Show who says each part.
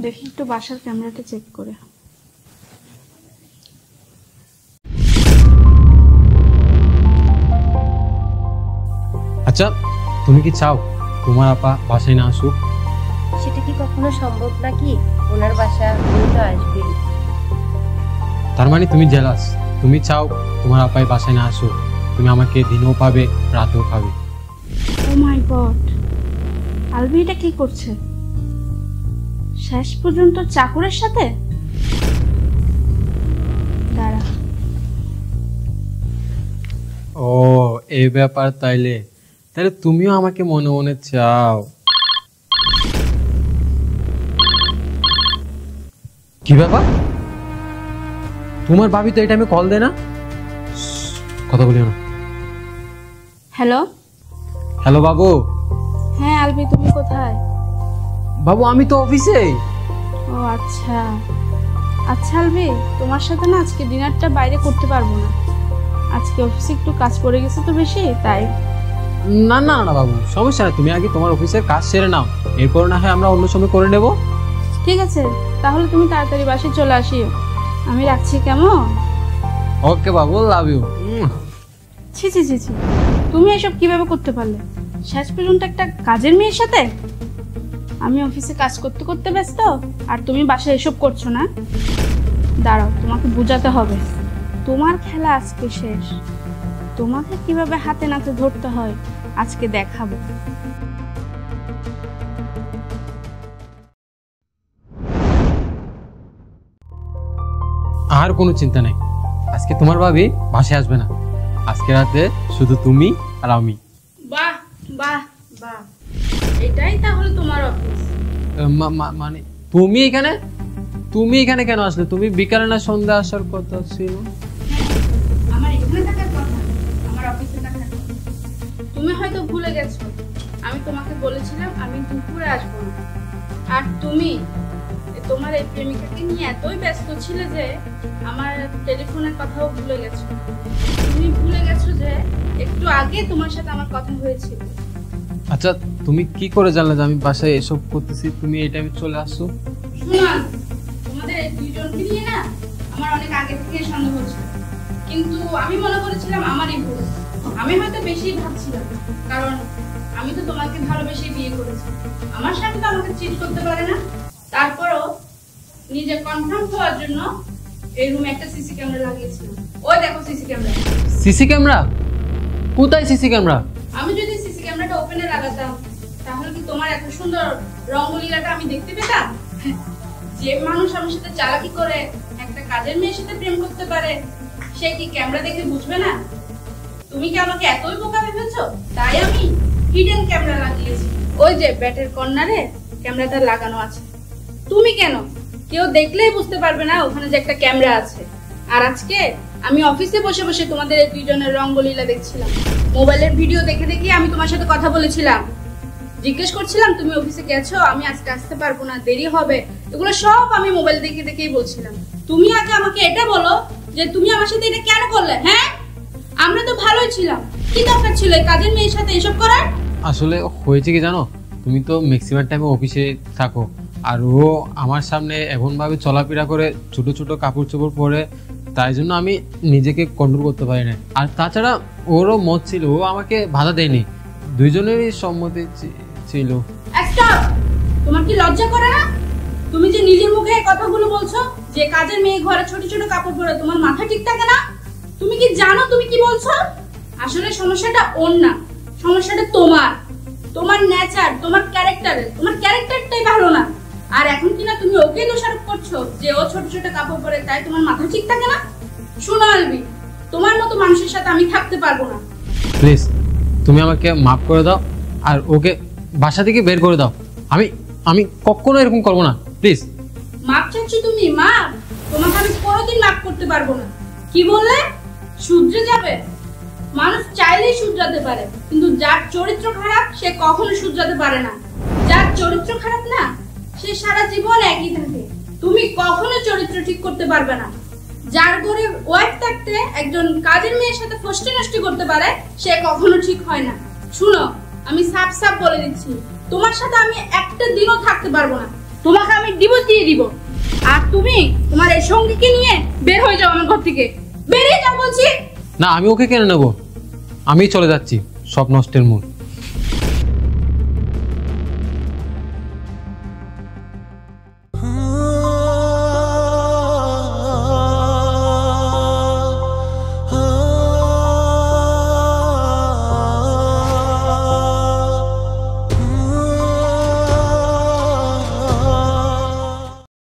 Speaker 1: দেখি একটু বাসার ক্যামেরাটা চেক করে।
Speaker 2: আচ্ছা, তুমি কি চাও তোমার আপা বাসায় না আসুক?
Speaker 3: সেটা কি কখনো সম্ভব নাকি? ওনার বাসা উনি তো আসবেই।
Speaker 2: তার মানে তুমি জেলাস, তুমি চাও তোমার আপাই বাসায় না আসুক, তুমি আমাকে দিনেও পাবে রাতেও পাবে।
Speaker 1: ও মাই গড, আলবি এটা কি করছে? শেষ পর্যন্ত চাকরের সাথে? দাঁড়া।
Speaker 2: ও এই ব্যাপার, তাইলে তাহলে তুমিও আমাকে মনে মনে চাও। কি ব্যাপার, তোমার ভাবি তো এই টাইমে কল দেয় না? কথা বলিও না।
Speaker 1: হ্যালো।
Speaker 2: হ্যালো বাবু।
Speaker 1: হ্যাঁ আলবি, তুমি কোথায়?
Speaker 2: বাবু আমি তো অফিসে।
Speaker 1: ও আচ্ছা আচ্ছা আলবি, তোমার সাথে না আজকে ডিনারটা বাইরে করতে পারবো না। আজকে অফিসে একটু কাজ পড়ে গেছে তো বেশি, তাই।
Speaker 2: না না না বাবু, সমস্যা নেই, তুমি আগে তোমার অফিসের কাজ সেরে নাও, এরপর না হয় আমরা অন্য সময় করে নেব।
Speaker 1: ঠিক আছে, তাহলে তুমি তাড়াতাড়ি বাসায় চলে আসিও। আমি রাখছি, কেমন?
Speaker 2: ওকে বাবু, লাভ ইউ।
Speaker 1: ছি ছি ছি ছি, তুমি এসব কিভাবে করতে পারলে? শেষ পর্যন্ত একটা কাজের মেয়ের সাথে? আমি অফিসে কাজ করতে করতে ব্যস্ত, আর তুমি বাসায় এসব করছো না? দাঁড়াও, তোমাকে বোঝাতে হবে। তোমার খেলা আজকে শেষ। তোমাকে কিভাবে হাতে নাতে ধরতে হয় আজকে দেখাবো।
Speaker 2: আর কোনো চিন্তা নেই, আজকে তোমার ভাবি বাসায় আসবে না। আজকে রাতে শুধু তুমি আর আমি।
Speaker 1: বাহ বাহ বাহ, এটাই তাহলে তোমার অফিস?
Speaker 2: মানে তুমি এখানে কেন আসলে? তুমি বিকালে না সন্ধ্যা আসার কথা ছিল?
Speaker 1: আমার এখানে থাকার কথা, আমার অফিসে থাকার কথা। তুমি হয়তো ভুলে গেছো, আমি তোমাকে বলেছিলাম আমি দুপুরে আসবো না। আর তুমি তোমার এই প্রেমিকাকে নিয়ে এতই ব্যস্ত ছিলে যে আমার টেলিফোনের কথাও ভুলে গেছো। তুমি ভুলে গেছো যে একটু আগে তোমার সাথে আমার কথা হয়েছিল।
Speaker 2: আচ্ছা, তুমি কি করে জানলে যে আমি বাসায় এসব করতেছি? তুমি এই টাইমে চলে আসছো?
Speaker 1: শুনুন, তোমাদের এই দুইজনকে নিয়ে না আমার অনেক আগে থেকে সন্দেহ হচ্ছে, কিন্তু আমি মনে করেছিলাম আমারই ভুল। আমি হয়তো বেশি ভাবছিলাম, কারণ আমি তো তোমাকে ভালোবেসে বিয়ে করেছি। আমার সাথে তো আমাকে চিট করতে পারে না। তারপরও নিজে কনফার্ম হওয়ার জন্য এই রুমে একটা সিসি ক্যামেরা লাগিয়েছিলাম। ওই দেখো সিসি ক্যামেরা।
Speaker 2: CC camera? কোথায় সিসি ক্যামেরা?
Speaker 1: আমি যদি সিসি ক্যামেরাটা ওপেনে লাগাতাম, তাহলে কি তোমার এত সুন্দর রঙ্গলীলাটা আমি দেখতে পেতাম? যে মানুষ আমার সাথে চালাকি করে একটা কাজের মেয়ের সাথে প্রেম করতে পারে, সে কি ক্যামেরা দেখে বুঝবে না? তুমি কি আমাকে এতই বোকা ভেবেছো? তাই আমি হিডেন ক্যামেরা লাগিয়েছি। ওই যে ব্যাটের কর্নারে ক্যামেরাটা লাগানো আছে। তুমি কেন? কেউ দেখলেই বুঝতে পারবে না ওখানে যে একটা ক্যামেরা আছে। আর আজকে আমি অফিসে বসে বসে তোমাদের এই দুইজনের রঙ্গলীলা দেখছিলাম। মোবাইলের ভিডিও দেখে দেখে আমি তোমার সাথে কথা বলেছিলাম, জিজ্ঞেস করছিলাম তুমি অফিসে গেছো, আমি আজকে আসতে পারবো না, দেরি হবে। এগুলো সব আমি মোবাইল দেখে দেখেই বলছিলাম। তুমি আগে আমাকে এটা বলো যে তুমি আমার সাথে এটা কেন করলে? হ্যাঁ, আমরা তো ভালোই ছিলাম, কি দরকার ছিল এই কাজের মেয়ের সাথে এসব করার?
Speaker 2: আসলে হয়েছে কি জানো, তুমি তো ম্যাক্সিমাম টাইমে অফিসে থাকো, আর ও আমার সামনে এমন ভাবে চলাফেরা করে, ছোট ছোট কাপড় চোপড় পরে, তাই জন্য আমি নিজেকে কন্ট্রোল করতে পারি না। আর তাছাড়া ওরও মত ছিল, ও আমাকে বাধা দেয়নি, দুইজনেরই সম্মতি ছিল।
Speaker 1: স্টপ! তোমার কি লজ্জা করে না? তুমি যে নিজের মুখে এই কথাগুলো বলছো যে কাজের মেয়ে ঘরে ছোট ছোট কাপড় পরে, তোমার মাথা ঠিক থাকে না? তুমি কি জানো তুমি কি বলছো? আসলে সমস্যাটা ওর না, সমস্যাটা তোমার, তোমার নেচার, তোমার ক্যারেক্টারটাই ভালো না। আর এখন কিনা তুমি ওকে দোষারোপ করছো যে ও ছোট ছোট কাপড় পরে তাই তোমার মাথা ঠিক থাকে না। শোনো আলবি, তোমার মতো মানুষের সাথে আমি থাকতে পারবো না।
Speaker 2: প্লিজ তুমি আমাকে মাফ করে দাও, আর ওকে বাসা থেকে বের করে দাও। আমি আমি কখনো এরকম করবো না, প্লিজ।
Speaker 1: মাপ চাচ্ছ তুমি? মাপ? তোমাকে আমি কোনোদিন মাপ করতে পারবো না। কি বললে? শুধরে যাবে? মানুষ চাইলেই শুধরাতে পারে, কিন্তু যার চরিত্র খারাপ সে কখনো শুধরাতে পারে না। যার চরিত্র খারাপ না, সে সারা জীবন একই থাকে। তুমি কখনো চরিত্র ঠিক করতে পারবে না। যার ঘরে ওয়াইফ থাকতে একজন কাজের মেয়ের সাথে ফষ্টি নষ্টি করতে পারে, সে কখনো ঠিক হয় না। শুনো, আমি সাফ সাফ বলে দিচ্ছি, তোমার সাথে আমি একটা দিনও থাকতে পারবো না। তোমাকে আমি ডিভোর্স দিয়ে দিব। আর তুমি তোমার এই সঙ্গীকে নিয়ে বের হয়ে যাও আমার ঘর থেকে, বেরিয়ে যাও বলছি।
Speaker 2: না, আমি ওকে কেন নেব? আমি চলে যাচ্ছি, সব নষ্টের মূল।